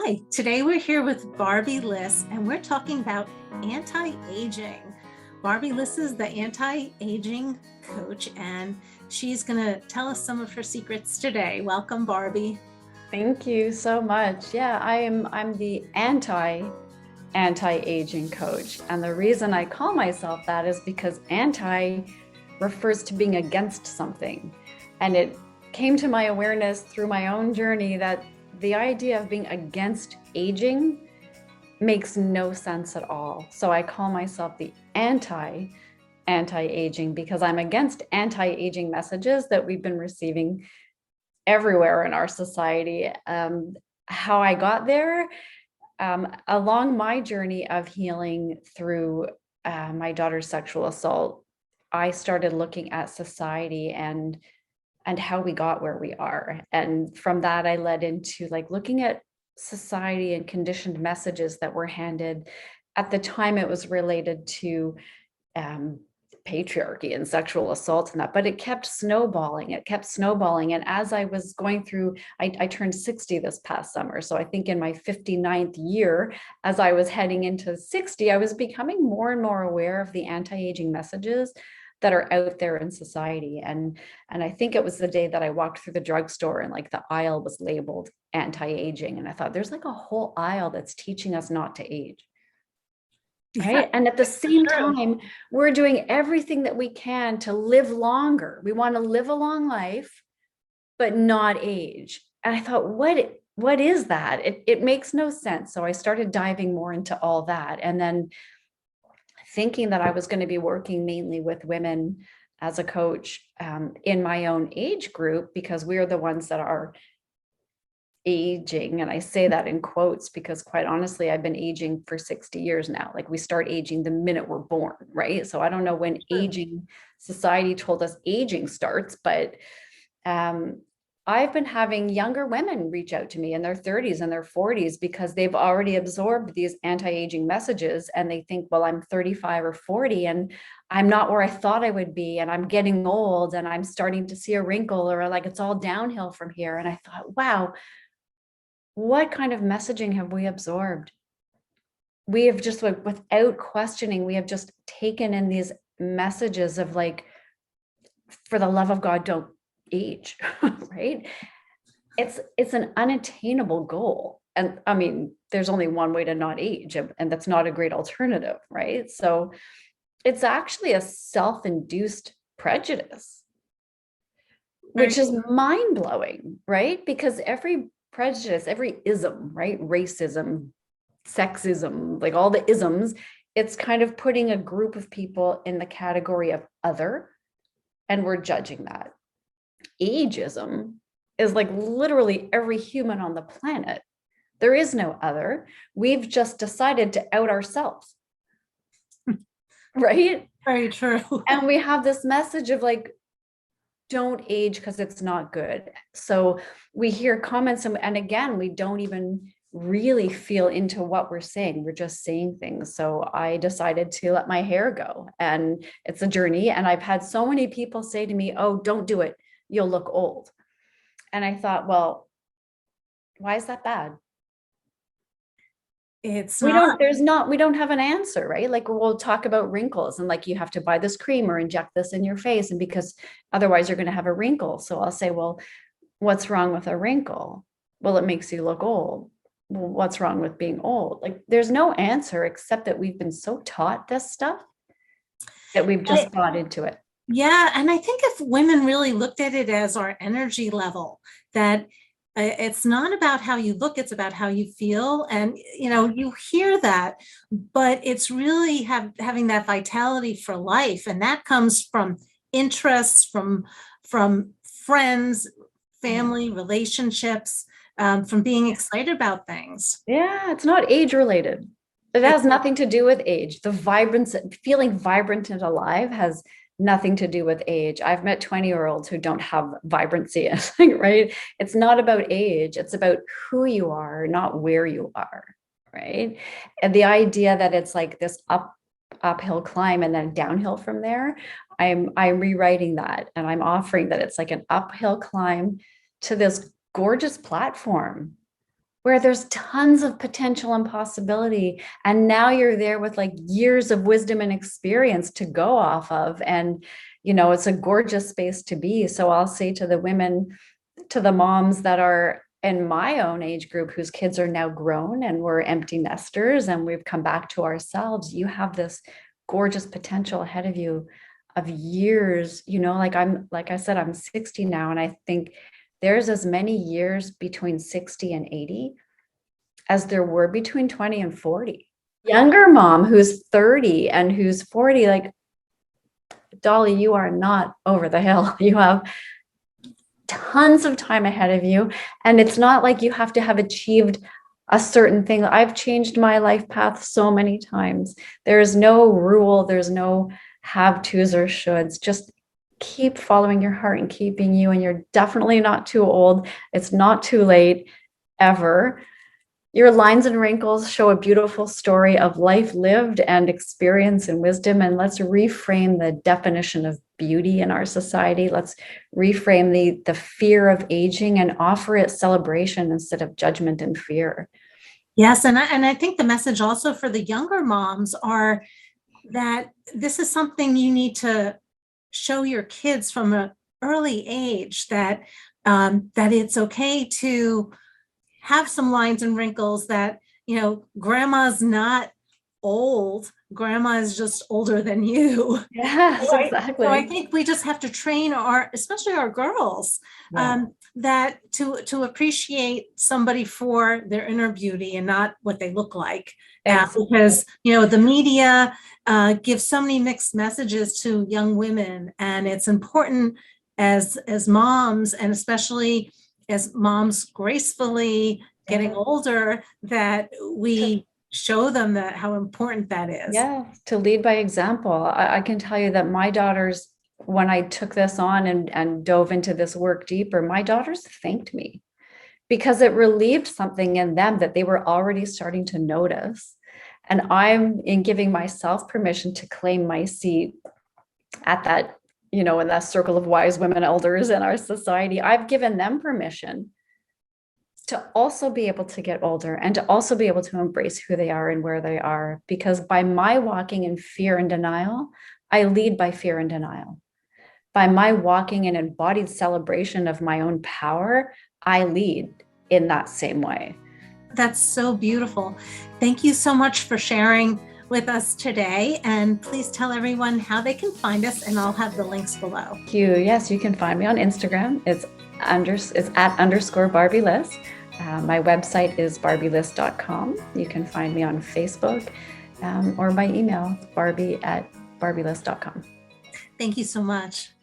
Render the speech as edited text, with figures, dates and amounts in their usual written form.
Hi, today we're here with Barbie Liss and we're talking about anti-aging. Barbie Liss is the anti-aging coach and she's going to tell us some of her secrets today. Welcome, Barbie. Thank you so much. Yeah, I'm the anti-aging coach. And the reason I call myself that is because anti refers to being against something. And it came to my awareness through my own journey that the idea of being against aging makes no sense at all. So I call myself the anti-aging because I'm against anti-aging messages that we've been receiving everywhere in our society. How I got there, along my journey of healing through my daughter's sexual assault, I started looking at society and how we got where we are. And from that, I led into like looking at society and conditioned messages that were handed. At the time, it was related to um, patriarchy and sexual assault and that, but it kept snowballing. And as I was going through, I turned 60 this past summer. So I think in my 59th year, as I was heading into 60, I was becoming more and more aware of the anti-aging messages that are out there in society. And I think it was the day that I walked through the drugstore and like the aisle was labeled anti-aging. And I thought there's like a whole aisle that's teaching us not to age. Yeah, Right. And at the same true. time, we're doing everything that we can to live longer. We want to live a long life, but not age. And I thought, what is that? It makes no sense. So I started diving more into all that. And then thinking that I was going to be working mainly with women as a coach in my own age group, because we're the ones that are aging. And I say that in quotes because quite honestly, I've been aging for 60 years now. Like we start aging the minute we're born, right? So I don't know when True. aging society told us aging starts, but I've been having younger women reach out to me in their 30s and their 40s because they've already absorbed these anti-aging messages and they think, well, I'm 35 or 40 and I'm not where I thought I would be and I'm getting old and I'm starting to see a wrinkle or like it's all downhill from here. And I thought, wow, what kind of messaging have we absorbed? We have just like, without questioning, we have just taken in these messages of like, for the love of God, don't age, right? It's an unattainable goal. And I mean, there's only one way to not age, and that's not a great alternative, right? So it's actually a self-induced prejudice, Very which is mind-blowing, right? Because every prejudice, every ism, right? Racism, sexism, like all the isms, it's kind of putting a group of people in the category of other, and we're judging that. Ageism is like literally every human on the planet. There is no other. We've just decided to out ourselves, right? very true. And we have this message of like, don't age because it's not good. So we hear comments and again, we don't even really feel into what we're saying. We're just saying things. So I decided to let my hair go and it's a journey. And I've had so many people say to me, oh, don't do it. You'll look old. And I thought, well, why is that bad? It's We not. don't have an answer, right? Like we'll talk about wrinkles and like you have to buy this cream or inject this in your face. And because otherwise you're going to have a wrinkle. So I'll say, well, what's wrong with a wrinkle? Well, it makes you look old. Well, what's wrong with being old? Like there's no answer except that we've been so taught this stuff that we've I- just bought into it. yeah, and I think if women really looked at it as our energy level, that it's not about how you look, it's about how you feel. And you hear that, but it's really having that vitality for life. And that comes from interests, from friends, Yeah. family, relationships, from being excited about things. Yeah, it's not age related. It It, has nothing to do with age. The vibrance, feeling vibrant and alive has nothing to do with age. I've met 20-year-olds who don't have vibrancy, right? It's not about age. It's about who you are, not where you are, right? And the idea that it's like this uphill climb and then downhill from there, I'm rewriting that and I'm offering that it's like an uphill climb to this gorgeous platform where there's tons of potential and possibility. And now you're there with like years of wisdom and experience to go off of. And, it's a gorgeous space to be. So I'll say to the women, to the moms that are in my own age group, whose kids are now grown and we're empty nesters and we've come back to ourselves, you have this gorgeous potential ahead of you of years, like I said, I'm 60 now. And I think there's as many years between 60 and 80 as there were between 20 and 40. Younger mom who's 30 and who's 40, like, Dolly, you are not over the hill. You have tons of time ahead of you. And it's not like you have to have achieved a certain thing. I've changed my life path so many times. There's no rule, there's no have tos or shoulds. Just keep following your heart and keeping you. And you're definitely not too old. It's not too late ever. Your lines and wrinkles show a beautiful story of life lived and experience and wisdom. And let's reframe the definition of beauty in our society. Let's reframe the fear of aging and offer it celebration instead of judgment and fear. Yes, and I think the message also for the younger moms are that this is something you need to show your kids from an early age, that it's okay to have some lines and wrinkles, that, grandma's not old, grandma is just older than you. Yes, exactly. So I think we just have to train especially our girls, that to appreciate somebody for their inner beauty and not what they look like. Because, the media gives so many mixed messages to young women, and it's important as moms, and especially as moms gracefully getting older, that we show them that how important that is. Yeah, to lead by example. I can tell you that my daughters, when I took this on and dove into this work deeper, my daughters thanked me because it relieved something in them that they were already starting to notice. And I'm in giving myself permission to claim my seat at that, in that circle of wise women elders in our society. I've given them permission to also be able to get older and to also be able to embrace who they are and where they are. Because by my walking in fear and denial, I lead by fear and denial. By my walking in embodied celebration of my own power, I lead in that same way. That's so beautiful. Thank you so much for sharing with us today. And please tell everyone how they can find us, and I'll have the links below. Thank you. Yes, you can find me on Instagram. It's at _Barbie Liss. My website is barbieliss.com. You can find me on Facebook or by email, barbie@barbieliss.com. Thank you so much.